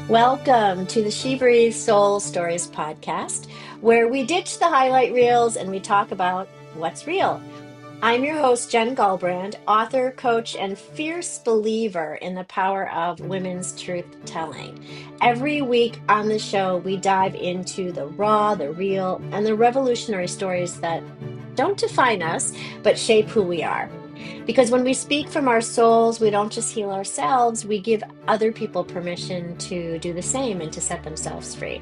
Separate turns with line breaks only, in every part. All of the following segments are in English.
Welcome to the SheBreathes Soul Stories Podcast, where we ditch the highlight reels and we talk about what's real. I'm your host, Jen Gulbrand, author, coach, and fierce believer in the power of women's truth telling. Every week on the show, we dive into the raw, the real, and the revolutionary stories that don't define us, but shape who we are. Because when we speak from our souls, we don't just heal ourselves, we give other people permission to do the same and to set themselves free.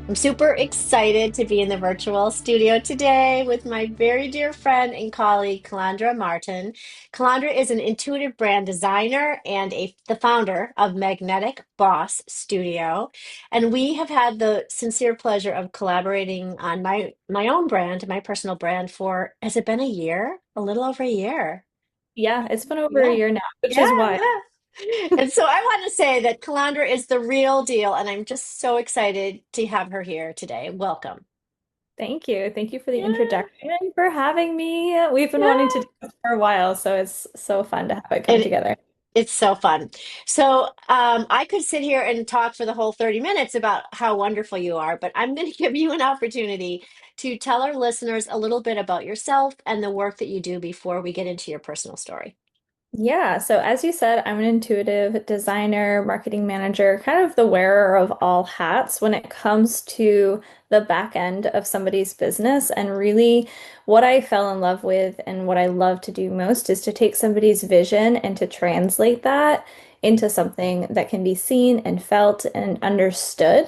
I'm super excited to be in the virtual studio today with my very dear friend and colleague, Calandra Martin. Calandra is an intuitive brand designer and the founder of Magnetic Boss Studio. And we have had the sincere pleasure of collaborating on my own brand, my personal brand for, has it been a year? A little over a year.
Yeah, it's been over a
Yeah.
year now, which
Yeah,
is why.
yeah. And so I want to say that Calandra is the real deal, and I'm just so excited to have her here today. Welcome.
Thank you. Thank you for the
Yeah,
introduction and for having me. We've been wanting to
yeah.
do this for a while, so it's so fun to have it come
And
together.
it's so fun. So I could sit here and talk for the whole 30 minutes about how wonderful you are, but I'm going to give you an opportunity to tell our listeners a little bit about yourself and the work that you do before we get into your personal story.
Yeah, so as you said, I'm an intuitive designer, marketing manager, kind of the wearer of all hats when it comes to the back end of somebody's business. And really, what I fell in love with and what I love to do most is to take somebody's vision and to translate that into something that can be seen and felt and understood.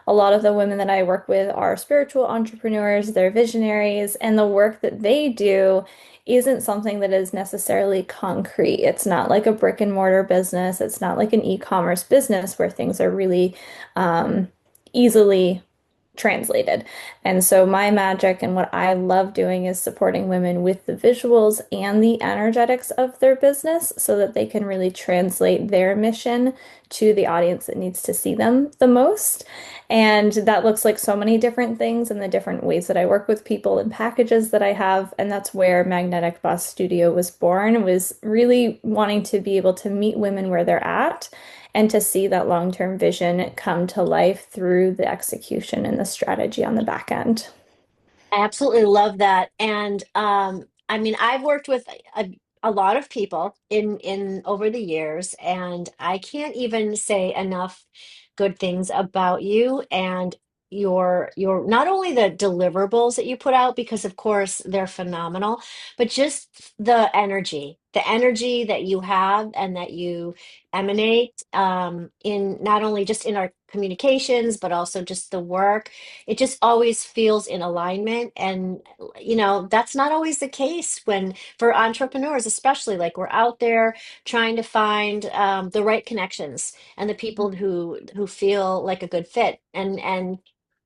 A lot of the women that I work with are spiritual entrepreneurs, they're visionaries, and the work that they do isn't something that is necessarily concrete. It's not like a brick and mortar business. It's not like an e-commerce business where things are really easily translated. And so my magic and what I love doing is supporting women with the visuals and the energetics of their business so that they can really translate their mission to the audience that needs to see them the most. And that looks like so many different things and the different ways that I work with people and packages that I have. And that's where Magnetic Boss Studio was born, was really wanting to be able to meet women where they're at and to see that long-term vision come to life through the execution and the strategy on the back end.
I absolutely love that. And I mean, I've worked with a lot of people in over the years, and I can't even say enough good things about you and your not only the deliverables that you put out, because of course they're phenomenal, but just the energy that you have and that you emanate in not only just in our communications, but also just the work. It just always feels in alignment. And, that's not always the case when, for entrepreneurs, especially, like we're out there trying to find the right connections and the people who feel like a good fit. And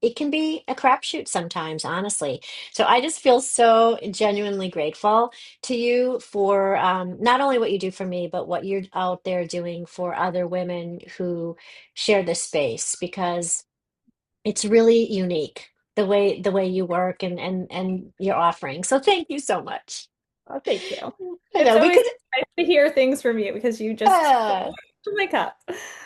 it can be a crapshoot sometimes, honestly. So I just feel so genuinely grateful to you for not only what you do for me, but what you're out there doing for other women who share this space, because it's really unique the way you work and your offering. So thank you so much.
Oh, thank you.
I
It's
know we
always
could.
nice to hear things from you because you just fill
uh
my cup.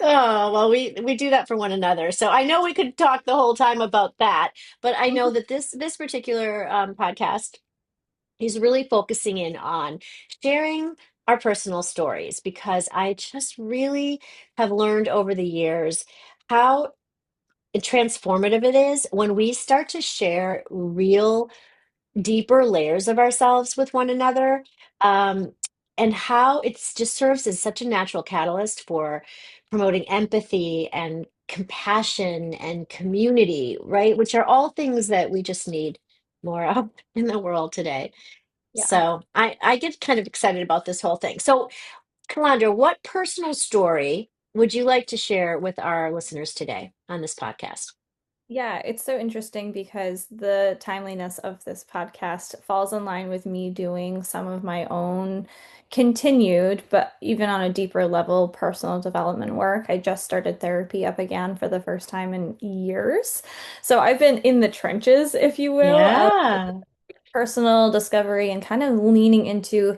oh well, we do that for one another. So I know we could talk the whole time about that, but I know that this particular podcast is really focusing in on sharing our personal stories, because I just really have learned over the years how transformative it is when we start to share real deeper layers of ourselves with one another, um, and how it's just serves as such a natural catalyst for promoting empathy and compassion and community, right? Which are all things that we just need more of in the world today.
Yeah.
So I get kind of excited about this whole thing. So, Calandra, what personal story would you like to share with our listeners today on this podcast?
Yeah, it's so interesting because the timeliness of this podcast falls in line with me doing some of my own continued, but even on a deeper level, personal development work. I just started therapy up again for the first time in years. So I've been in the trenches, if you will, of
Yeah.
personal discovery and kind of leaning into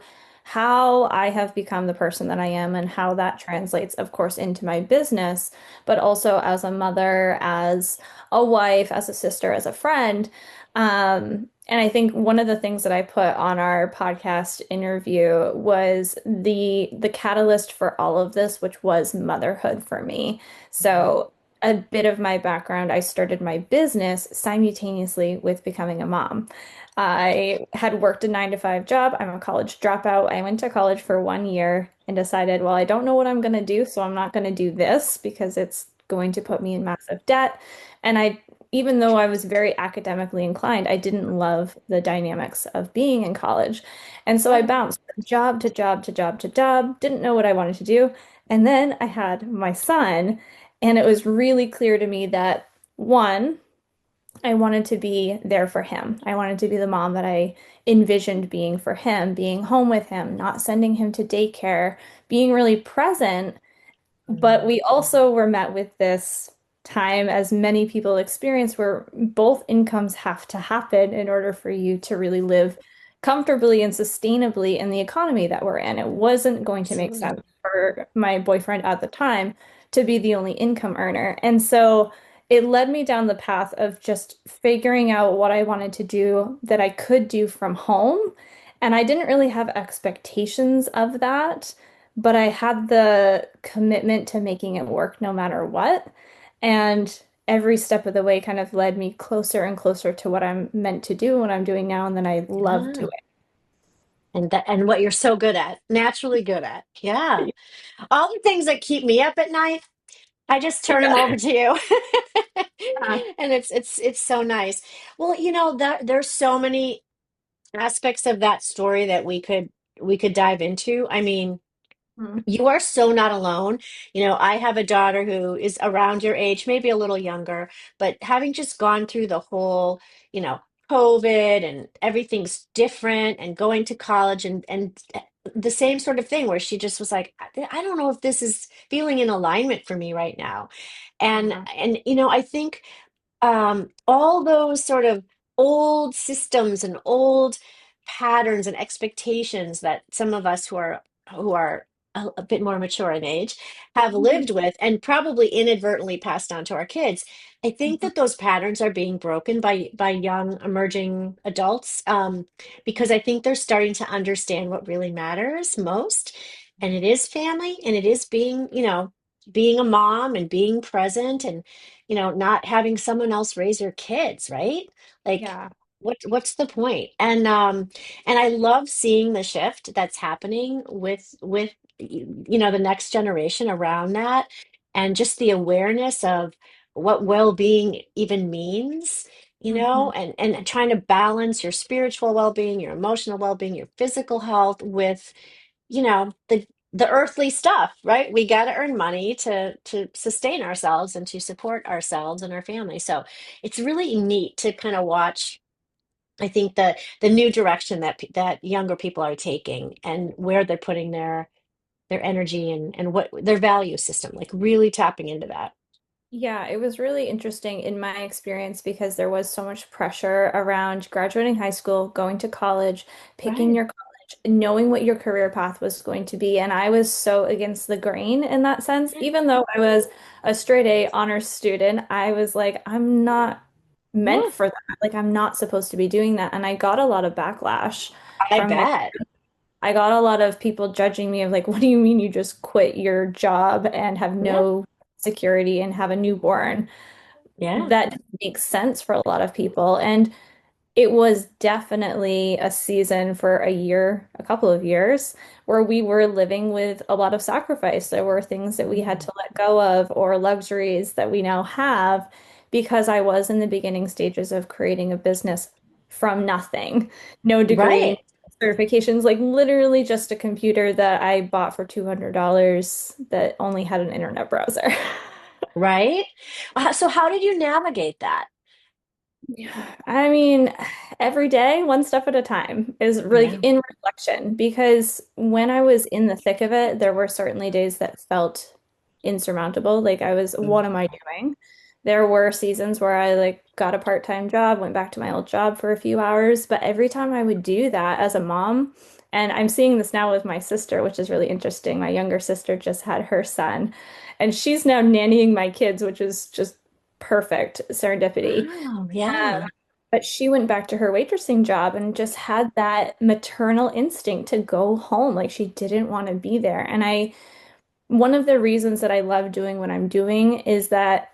how I have become the person that I am and how that translates, of course, into my business, but also as a mother, as a wife, as a sister, as a friend. And I think one of the things that I put on our podcast interview was the catalyst for all of this, which was motherhood for me. So a bit of my background, I started my business simultaneously with becoming a mom. I had worked a 9 to 5 job. I'm a college dropout. I went to college for 1 year and decided, well, I don't know what I'm going to do, so I'm not going to do this because it's going to put me in massive debt. And even though I was very academically inclined, I didn't love the dynamics of being in college. And so I
Right.
bounced from job to job to job to job, didn't know what I wanted to do. And then I had my son, and it was really clear to me that one, I wanted to be there for him. I wanted to be the mom that I envisioned being for him, being home with him, not sending him to daycare, being really present. But
Mm.
we also were met with this time, as many people experience, where both incomes have to happen in order for you to really live comfortably and sustainably in the economy that we're in. It wasn't going to make
Absolutely.
sense for my boyfriend at the time to be the only income earner. And so it led me down the path of just figuring out what I wanted to do that I could do from home. And I didn't really have expectations of that, but I had the commitment to making it work no matter what. And every step of the way kind of led me closer and closer to what I'm meant to do, what I'm doing now, and then I love
Yeah.
doing
And what you're so good at, naturally good at. Yeah.
it.
All the things that keep me up at night, I just turn them over to you.
Yeah.
And it's so nice. Well, that there's so many aspects of that story that we could dive into. I mean,
Mhm.
you are so not alone. I have a daughter who is around your age, maybe a little younger, but having just gone through the whole, you know, COVID and everything's different and going to college and the same sort of thing where she just was like, I don't know if this is feeling in alignment for me right now. And
Yeah.
and I think all those sort of old systems and old patterns and expectations that some of us who are a bit more mature in age have
Mhm.
lived with and probably inadvertently passed on to our kids. I think
Mhm.
that those patterns are being broken by young emerging adults, because I think they're starting to understand what really matters most, and it is family, and it is being a mom and being present, and not having someone else raise your kids, right? Like,
Yeah.
what's the point? And I love seeing the shift that's happening with the next generation around that, and just the awareness of what well-being even means,
Mhm.
and trying to balance your spiritual well-being, your emotional well-being, your physical health with the earthly stuff, right? We got to earn money to sustain ourselves and to support ourselves and our family. So it's really neat to kind of watch. I think the new direction that younger people are taking, and where they're putting their energy, and what their value system, like really tapping into that.
Yeah, it was really interesting in my experience because there was so much pressure around graduating high school, going to college, picking
Right.
your college, knowing what your career path was going to be. And I was so against the grain in that sense. Even though I was a straight A honors student, I was like, I'm not meant
Yeah,
for that. Like, I'm not supposed to be doing that. And I got a lot of backlash
I
from my
bet.
I got a lot of people judging me of like, what do you mean you just quit your job and have
Yeah,
no security and have a newborn?
yeah.
That doesn't make sense for a lot of people. And it was definitely a season for a year, a couple of years, where we were living with a lot of sacrifice. There were things that we had
Mm.
to let go of or luxuries that we now have because I was in the beginning stages of creating a business from nothing. No degree,
Right,
certifications, like literally just a computer that I bought for $200 that only had an internet browser.
right. So how did you navigate that?
Yeah, I mean, every day, one step at a time is like
Yeah.
in reflection because when I was in the thick of it, there were certainly days that felt insurmountable. Like I was, what am I doing? There were seasons where I like got a part-time job, went back to my old job for a few hours, but every time I would do that as a mom, And I'm seeing this now with my sister, which is really interesting. My younger sister just had her son, and she's now nannying my kids, which is just perfect serendipity.
Wow,
Um,
yeah.
but she went back to her waitressing job and just had that maternal instinct to go home. Like she didn't want to be there. And one of the reasons that I love doing what I'm doing is that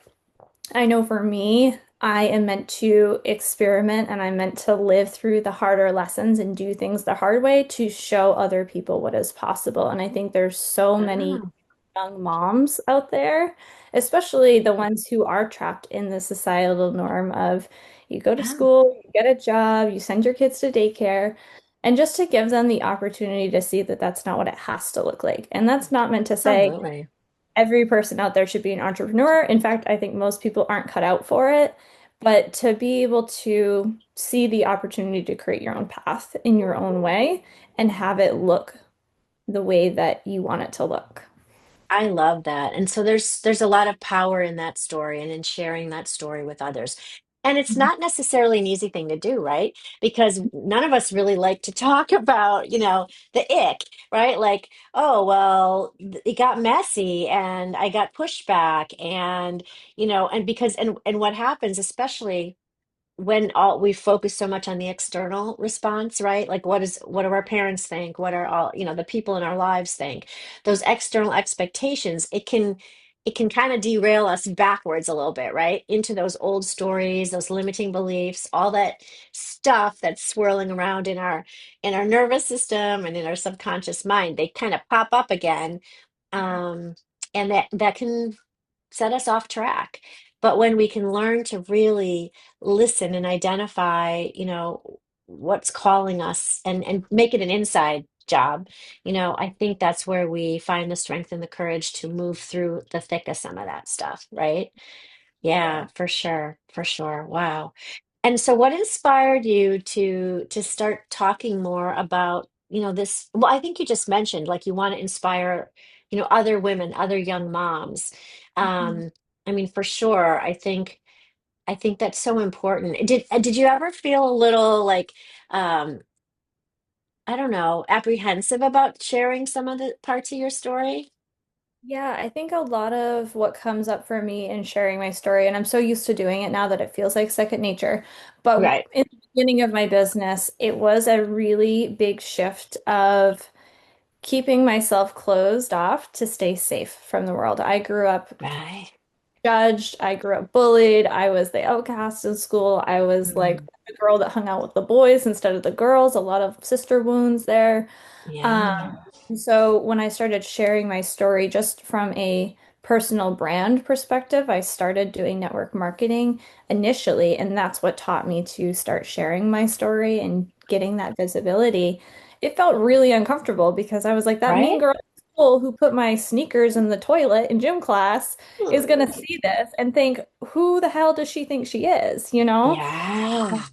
I know for me, I am meant to experiment and I'm meant to live through the harder lessons and do things the hard way to show other people what is possible. And I think there's so many
Wow,
young moms out there, especially the ones who are trapped in the societal norm of you go to
yeah,
school, you get a job, you send your kids to daycare, and just to give them the opportunity to see that that's not what it has to look like. And that's not meant to say
absolutely.
every person out there should be an entrepreneur. In fact, I think most people aren't cut out for it. But to be able to see the opportunity to create your own path in your own way and have it look the way that you want it to look.
I love that. And so there's a lot of power in that story and in sharing that story with others. And it's
Mhm.
not necessarily an easy thing to do, right? Because none of us really like to talk about, the ick, right? Like, oh, well, it got messy and I got pushback and, and because and what happens, especially when all we focus so much on the external response, right? Like what do our parents think? What are all, the people in our lives think? Those external expectations, it can kind of derail us backwards a little bit, right? Into those old stories, those limiting beliefs, all that stuff that's swirling around in our nervous system and in our subconscious mind. They kind of pop up again. Um, and that can set us off track. But when we can learn to really listen and identify, what's calling us and make it an inside job, I think that's where we find the strength and the courage to move through the thick of some of that stuff, right? Yeah,
Sure.
for sure, for sure. Wow. And so what inspired you to start talking more about, this, well, I think you just mentioned like you want to inspire, other women, other young moms.
Mhm.
Um, I mean, for sure, I think that's so important. Did you ever feel a little like I don't know, apprehensive about sharing some of the parts of your story?
Yeah, I think a lot of what comes up for me in sharing my story, and I'm so used to doing it now that it feels like second nature. But
Right.
in the beginning of my business, it was a really big shift of keeping myself closed off to stay safe from the world. I grew up
Right.
judged. I grew up bullied. I was the outcast in school. I was like
Mm,
the girl that hung out with the boys instead of the girls. A lot of sister wounds there.
yeah.
So when I started sharing my story just from a personal brand perspective, I started doing network marketing initially, and that's what taught me to start sharing my story and getting that visibility. It felt really uncomfortable because I was like, that mean
Right?
girl at school who put my sneakers in the toilet in gym class is gonna
Mm,
see this and think, who the hell does she think she is, you know?
yeah.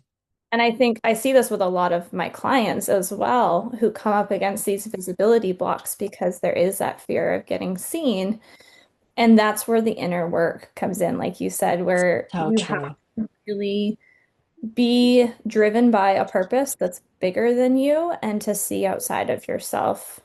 And I think I see this with a lot of my clients as well, who come up against these visibility blocks because there is that fear of getting seen. And that's where the inner work comes in, like you said, where
So
you have
true.
to really be driven by a purpose that's bigger than you and to see outside of yourself.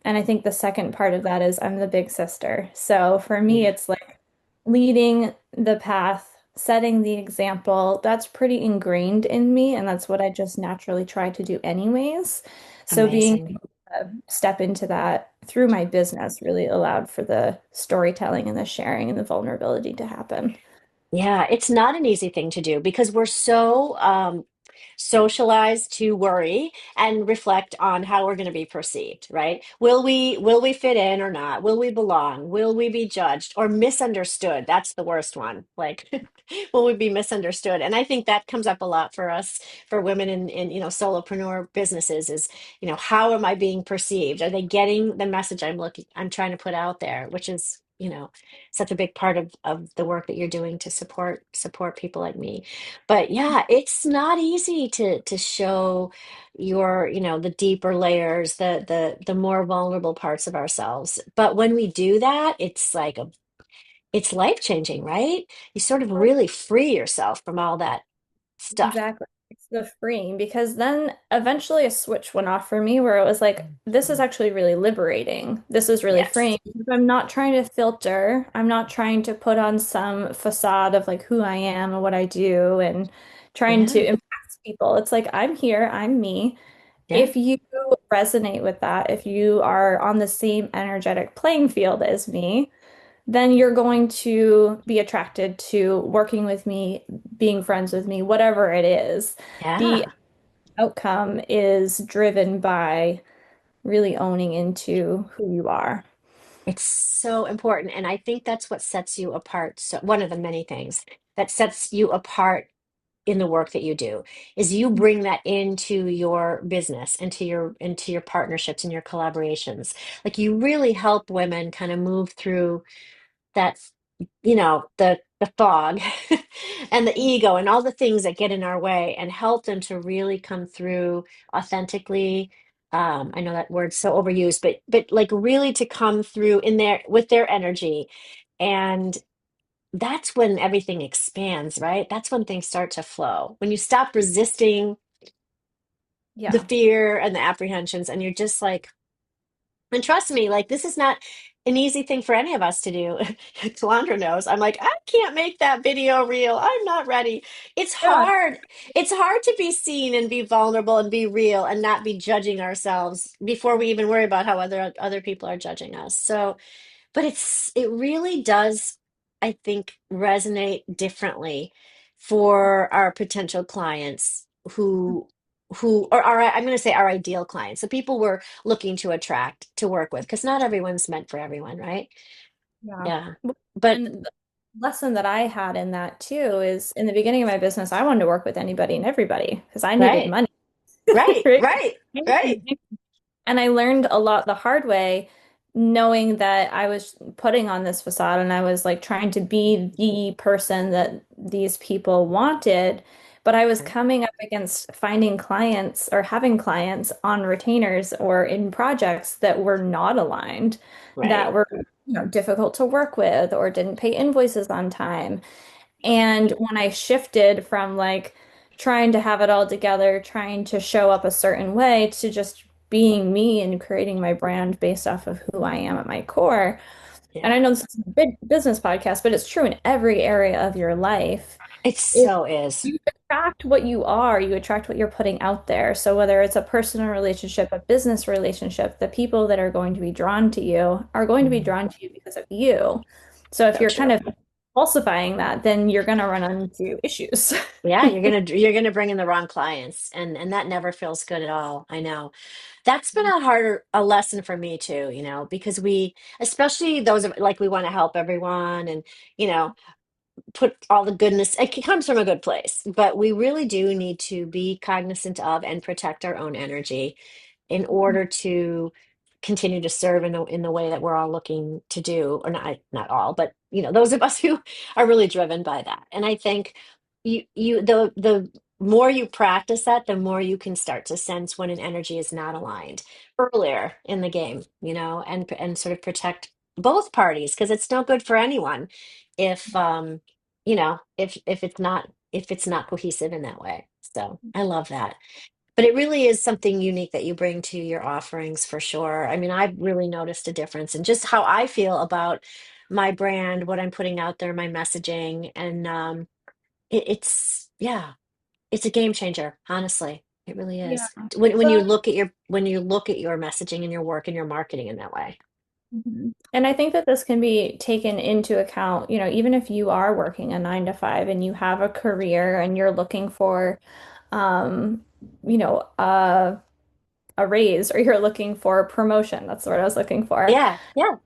And I think the second part of that is I'm the big sister. So for me,
Yeah.
it's like leading the path, setting the example. That's pretty ingrained in me, and that's what I just naturally try to do anyways. So being
Amazing.
able to step into that through my business really allowed for the storytelling and the sharing and the vulnerability to happen.
Yeah, it's not an easy thing to do because we're so socialized to worry and reflect on how we're going to be perceived, right? Will we fit in or not? Will we belong? Will we be judged or misunderstood? That's the worst one. Like, will we be misunderstood? And I think that comes up a lot for us, for women in solopreneur businesses is, how am I being perceived? Are they getting the message I'm trying to put out there, which is, such a big part of the work that you're doing to support people like me. But yeah, it's not easy to show your, the deeper layers, the more vulnerable parts of ourselves. But when we do that, it's life changing, right? You sort of really free yourself from all that stuff.
Exactly. It's the freeing because then eventually a switch went off for me where it was like, this is actually really liberating. This is really
Yes.
freeing. I'm not trying to filter. I'm not trying to put on some facade of like who I am and what I do and trying to
Yeah.
impress people. It's like, I'm here, I'm me.
Yeah.
If you resonate with that, if you are on the same energetic playing field as me, then you're going to be attracted to working with me, being friends with me, whatever it is. The
Yeah.
outcome is driven by really owning into who you are.
It's so important. And I think that's what sets you apart. So one of the many things that sets you apart in the work that you do is you bring that into your business, into your partnerships and your collaborations. Like you really help women kind of move through that, the fog and the ego and all the things that get in our way and help them to really come through authentically. I know that word's so overused, but like really to come through in there with their energy. And that's when everything expands, right? That's when things start to flow. When you stop resisting the
Yeah.
fear and the apprehensions, and you're just like, and trust me, like this is not an easy thing for any of us to do. Calandra knows. I'm like, I can't make that video real. I'm not ready. It's
Yeah.
hard. It's hard to be seen and be vulnerable and be real and not be judging ourselves before we even worry about how other people are judging us. So, but it really does, I think, resonate differently for our potential clients who or our, I'm going to say our ideal clients, the people we're looking to attract to work with, because not everyone's meant for everyone, right?
Yeah.
Yeah. But
And the lesson that I had in that too is in the beginning of my business, I wanted to work with anybody and everybody because I needed
right,
money.
right,
Right?
right, right.
And I learned a lot the hard way, knowing that I was putting on this facade and I was like trying to be the person that these people wanted. But I was coming up against finding clients or having clients on retainers or in projects that were not aligned, that
Right.
were, difficult to work with or didn't pay invoices on time. And when I shifted from like trying to have it all together, trying to show up a certain way to just being me and creating my brand based off of who I am at my core. And I
Yeah.
know this is a big business podcast, but it's true in every area of your life.
It
If
so is.
you attract what you are, you attract what you're putting out there. So whether it's a personal relationship, a business relationship, the people that are going to be drawn to you are going to be
Mhm.
drawn to you because of you. So if
So
you're kind
true.
of falsifying that, then you're going to run into issues.
Yeah, you're gonna bring in the wrong clients, and that never feels good at all. I know. That's been a lesson for me too, because especially those of like we want to help everyone and, you know, put all the goodness, it comes from a good place, but we really do need to be cognizant of and protect our own energy in order to continue to serve in the way that we're all looking to do, or not all, but those of us who are really driven by that. And I think the more you practice that, the more you can start to sense when an energy is not aligned earlier in the game, and sort of protect both parties, because it's no good for anyone if if it's not cohesive in that way. So I love that. But it really is something unique that you bring to your offerings for sure. I mean, I've really noticed a difference in just how I feel about my brand, what I'm putting out there, my messaging, and yeah, it's a game changer, honestly. It really
Yeah.
is. When you
Well,
look at your messaging and your work and your marketing in that way.
mhm. And I think that this can be taken into account, even if you are working a 9 to 5 and you have a career and you're looking for, um, you know, a, a raise or you're looking for a promotion. That's what I was looking for.
Yeah, yeah,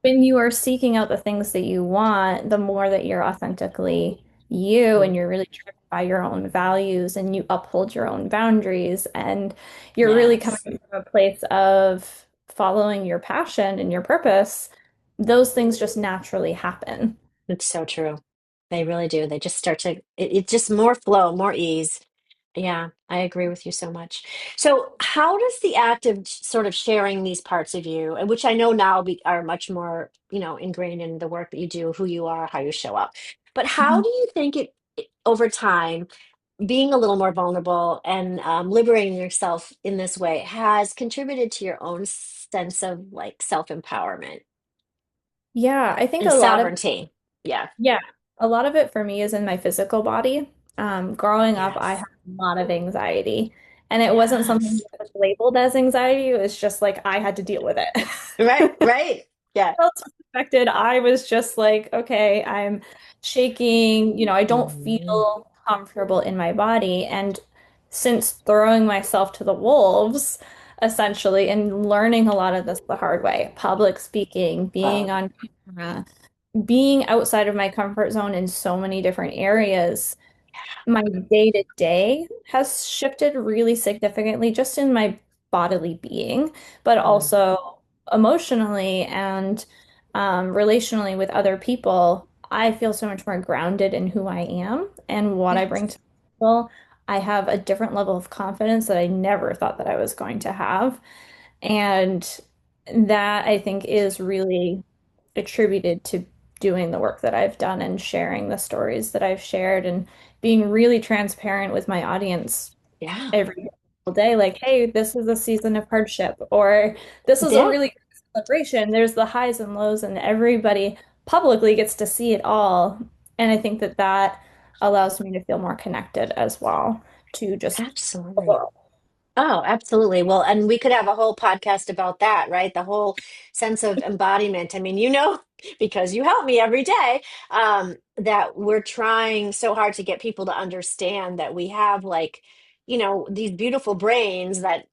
When you are seeking out the things that you want, the more that you're authentically you and
mm,
you're really driven by your own values and you uphold your own boundaries and you're really coming
yes.
from a place of following your passion and your purpose, those things just naturally happen.
It's so true. They really do. They just start to, it's just more flow, more ease. Yeah, I agree with you so much. So, how does the act of sort of sharing these parts of you, and which I know now are much more, ingrained in the work that you do, who you are, how you show up, but how
Mhm.
do you think over time, being a little more vulnerable and liberating yourself in this way has contributed to your own sense of like self-empowerment
Yeah, I think
and
a lot of
sovereignty. Yeah.
Yeah, a lot of it for me is in my physical body. Growing up, I had
Yes.
a lot of anxiety, and it wasn't something
Yes.
that was labeled as anxiety. It was just like I had to deal with
Right.
it.
Right. Yeah.
Else was affected. I was just like, okay, I'm shaking, I don't
Mhm.
feel comfortable in my body. And since throwing myself to the wolves, essentially, and learning a lot of this the hard way, public speaking, being
Oh,
on camera, being outside of my comfort zone in so many different areas, my day to day has shifted really significantly just in my bodily being, but
mm,
also emotionally and relationally with other people. I feel so much more grounded in who I am and what I bring
yes.
to people. I have a different level of confidence that I never thought that I was going to have. And that I think is really attributed to doing the work that I've done and sharing the stories that I've shared and being really transparent with my audience
Yeah.
every single day. Like, hey, this is a season of hardship, or this is a
Yeah.
really good celebration. There's the highs and lows, and everybody publicly gets to see it all. And I think that that allows me to feel more connected as well to just the
Absolutely.
world.
Oh, absolutely. Well, and we could have a whole podcast about that, right? The whole sense of embodiment. I mean, because you help me every day, that we're trying so hard to get people to understand that we have like, these beautiful brains that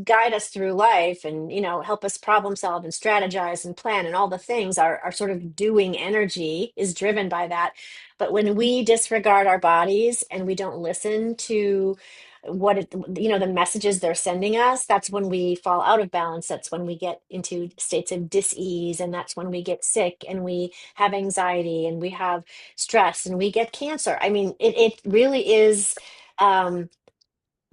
guide us through life and, help us problem solve and strategize and plan and all the things. Our sort of doing energy is driven by that. But when we disregard our bodies and we don't listen to the messages they're sending us, that's when we fall out of balance. That's when we get into states of dis-ease, and that's when we get sick and we have anxiety and we have stress and we get cancer. I mean, it really is. um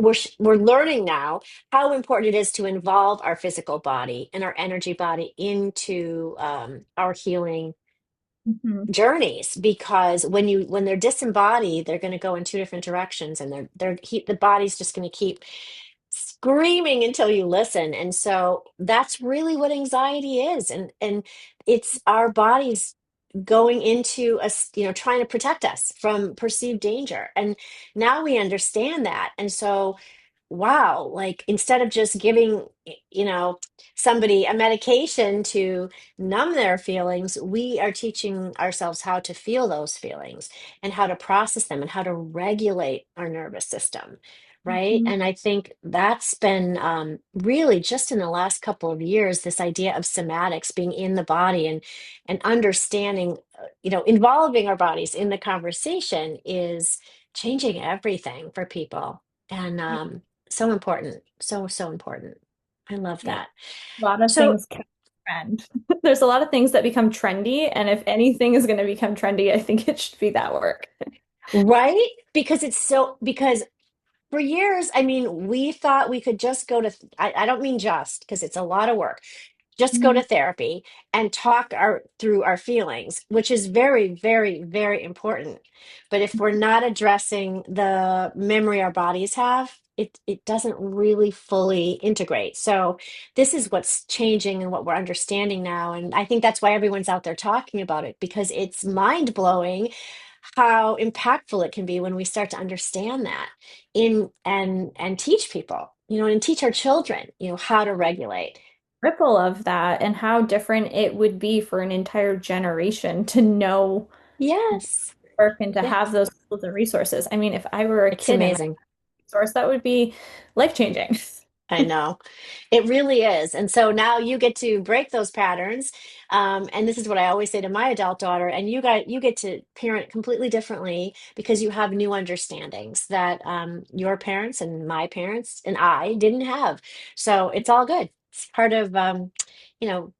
we're learning now how important it is to involve our physical body and our energy body into our healing
Mhm.
journeys, because when they're disembodied, they're going to go in two different directions, and the body's just going to keep screaming until you listen. And so that's really what anxiety is. And it's our bodies going into us, trying to protect us from perceived danger. And now we understand that. And so, wow, like instead of just giving, somebody a medication to numb their feelings, we are teaching ourselves how to feel those feelings and how to process them and how to regulate our nervous system. Right.
Mhm.
And I think that's been really just in the last couple of years, this idea of somatics, being in the body and understanding, involving our bodies in the conversation is changing everything for people. And so important. So, so important. I love
Yeah,
that.
a lot of
So,
things can trend. There's a lot of things that become trendy, and if anything is going to become trendy, I think it should be that work.
right? Because for years, I mean, we thought we could just go to, I don't mean just because it's a lot of work, just go to
Mhm.
therapy and talk through our feelings, which is very, very, very important. But if we're not addressing the memory our bodies have, it doesn't really fully integrate. So this is what's changing and what we're understanding now. And I think that's why everyone's out there talking about it, because it's mind blowing how impactful it can be when we start to understand that in and teach people, and teach our children, how to regulate.
Ripple of that and how different it would be for an entire generation to know
Yes.
work and to have
Yes.
those tools and resources. I mean, if I were a
It's
kid and I
amazing.
had a resource, that would be life-changing.
I know. It really is. And so now you get to break those patterns. And this is what I always say to my adult daughter. And you get to parent completely differently because you have new understandings that your parents and my parents and I didn't have. So it's all good. It's you know,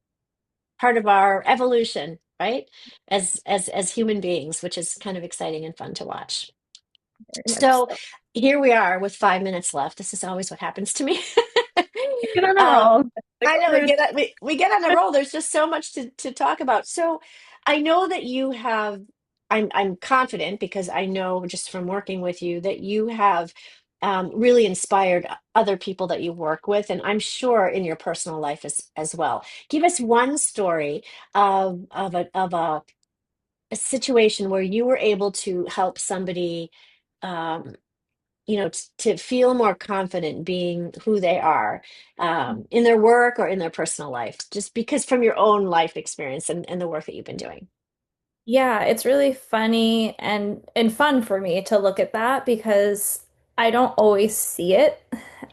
part of our evolution, right? As human beings, which is kind of exciting and fun to watch.
Very much
So
so.
here we are with 5 minutes left. This is always what happens to me.
Get on a
um,
roll. Like
I know
we're
we get on a roll. There's just so much to talk about. So I know that you have. I'm confident because I know just from working with you that you have really inspired other people that you work with, and I'm sure in your personal life as well. Give us one story of a situation where you were able to help somebody, um, to feel more confident being who they are, in their work or in their personal life, just because from your own life experience and the work that you've been doing.
Yeah, it's really funny and fun for me to look at that because I don't always see it.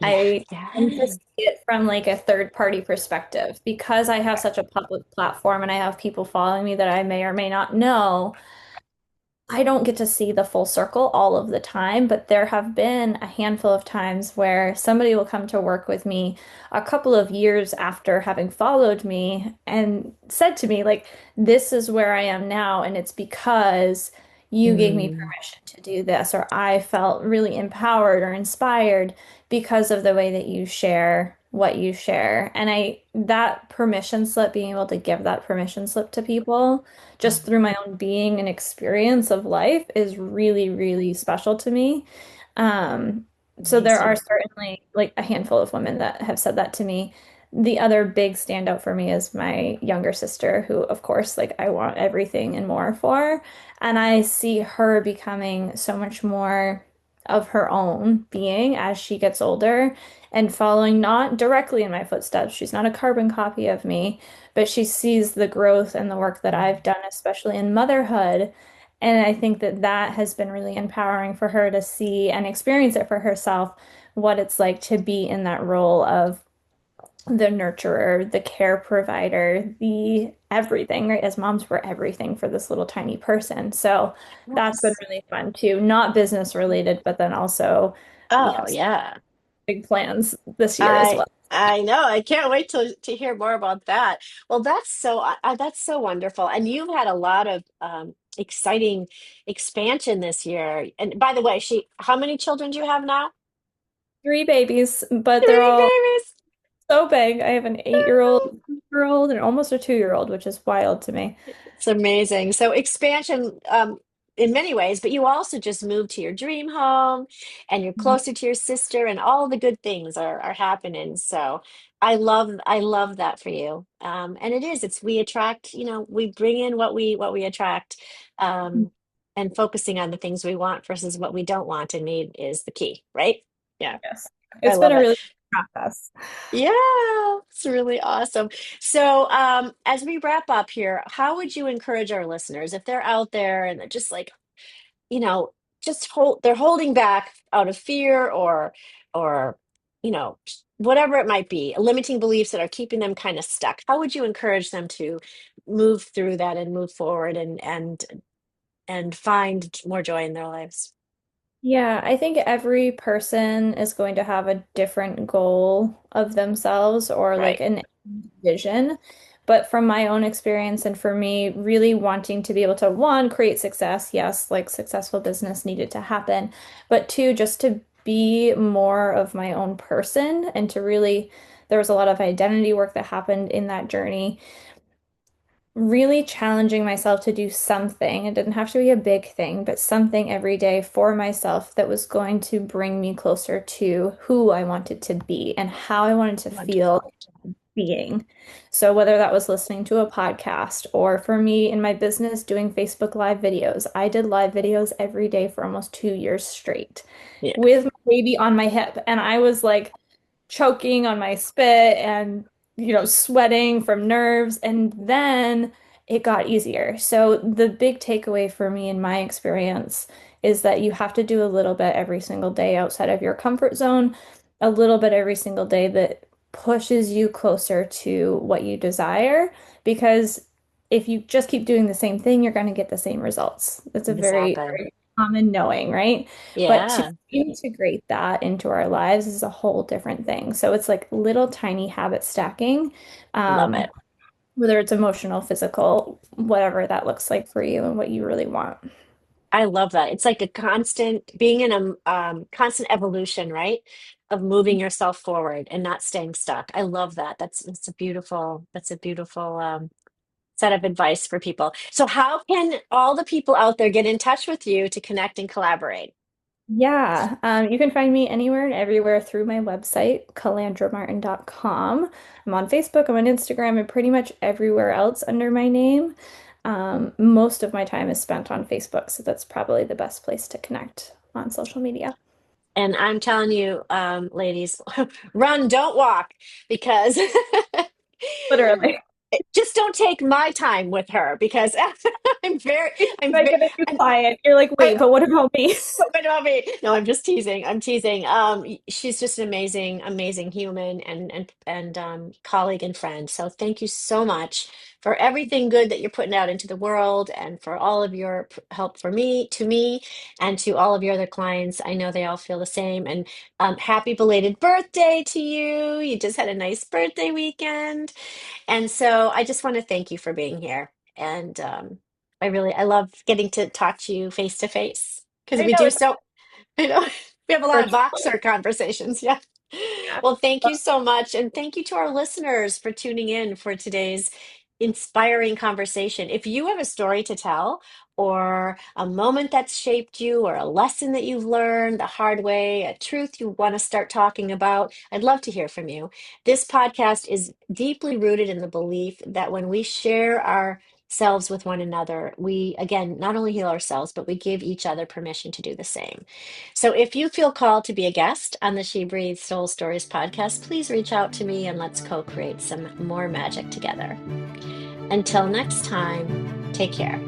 Yeah,
I tend to
yeah.
see it from like a third party perspective because I have such a public platform and I have people following me that I may or may not know. I don't get to see the full circle all of the time, but there have been a handful of times where somebody will come to work with me a couple of years after having followed me and said to me, like, this is where I am now, and it's because you gave me
Mm,
permission to do this, or I felt really empowered or inspired because of the way that you share what you share. And that permission slip, being able to give that permission slip to people just through my own being and experience of life is really, really special to me. Um, so there are
amazing.
certainly like a handful of women that have said that to me. The other big standout for me is my younger sister, who, of course, like I want everything and more for. And I see her becoming so much more of her own being as she gets older and following not directly in my footsteps. She's not a carbon copy of me, but she sees the growth and the work that I've done, especially in motherhood. And I think that that has been really empowering for her to see and experience it for herself, what it's like to be in that role of the nurturer, the care provider, the everything, right? As moms, we're everything for this little tiny person. So that's been
Yes.
really fun too. Not business related, but then also we
Oh,
have some
yeah.
big plans this year as
I
well.
I know. I can't wait to hear more about that. Well, that's so wonderful. And you've had a lot of exciting expansion this year. And by the way, how many children do you have now?
Three babies, but they're
Three
all
babies.
so big. I have an 8-year-old and almost a 2-year-old, which is wild to me.
It's amazing. So expansion, in many ways, but you also just moved to your dream home and you're
Mhm.
closer to your sister and all the good things are happening. So I love that for you. And it's we attract, we bring in what we attract. And focusing on the things we want versus what we don't want and need is the key, right? Yeah,
Yes.
I
It's been
love
a
it.
really good process.
Yeah, it's really awesome. So, as we wrap up here, how would you encourage our listeners if they're out there and they're just like, you know, they're holding back out of fear or, whatever it might be, limiting beliefs that are keeping them kind of stuck. How would you encourage them to move through that and move forward and find more joy in their lives?
Yeah, I think every person is going to have a different goal of themselves or like
Right.
an vision. But from my own experience and for me, really wanting to be able to, one, create success, yes, like successful business needed to happen, but two, just to be more of my own person and to really, there was a lot of identity work that happened in that journey really challenging myself to do something. It didn't have to be a big thing, but something every day for myself that was going to bring me closer to who I wanted to be and how I wanted to feel
Wonderful.
being. So whether that was listening to a podcast or for me in my business doing Facebook live videos, I did live videos every day for almost 2 years straight
Yeah.
with my baby on my hip. And I was like, choking on my spit and, sweating from nerves. And then it got easier. So the big takeaway for me in my experience is that you have to do a little bit every single day outside of your comfort zone, a little bit every single day that pushes you closer to what you desire. Because if you just keep doing the same thing, you're going to get the same results. That's a very,
Exactly.
very common knowing, right? But to
Yeah.
integrate that into our lives is a whole different thing. So it's like little tiny habit stacking,
Love it.
um, whether it's emotional, physical, whatever that looks like for you and what you really want.
I love that. It's like a constant being in a constant evolution, right? Of moving yourself forward and not staying stuck. I love that. That's a beautiful set of advice for people. So how can all the people out there get in touch with you to connect and collaborate?
Yeah, you can find me anywhere and everywhere through my website, calandramartin.com. I'm on Facebook, I'm on Instagram, and pretty much everywhere else under my name. Most of my time is spent on Facebook, so that's probably the best place to connect on social media.
And I'm telling you, ladies, run, don't walk, because
Literally.
just don't take my time with her because I'm very, I'm
Like
very,
a new client, you're like, wait, but what about me?
What about me? No, I'm just teasing. I'm teasing. She's just an amazing, amazing human and colleague and friend. So thank you so much for everything good that you're putting out into the world and for all of your help for me, and to all of your other clients. I know they all feel the same. And happy belated birthday to you. You just had a nice birthday weekend. And so I just want to thank you for being here. And I love getting to talk to you face to face because
I
we
know
do
it's
so, you know, we have a lot of
virtual.
Voxer conversations. Yeah.
Yeah.
Well, thank you so much. And thank you to our listeners for tuning in for today's inspiring conversation. If you have a story to tell, or a moment that's shaped you, or a lesson that you've learned the hard way, a truth you want to start talking about, I'd love to hear from you. This podcast is deeply rooted in the belief that when we share ourselves with one another, we, again, not only heal ourselves, but we give each other permission to do the same. So if you feel called to be a guest on the She Breathes Soul Stories podcast, please reach out to me and let's co-create some more magic together. Until next time, take care.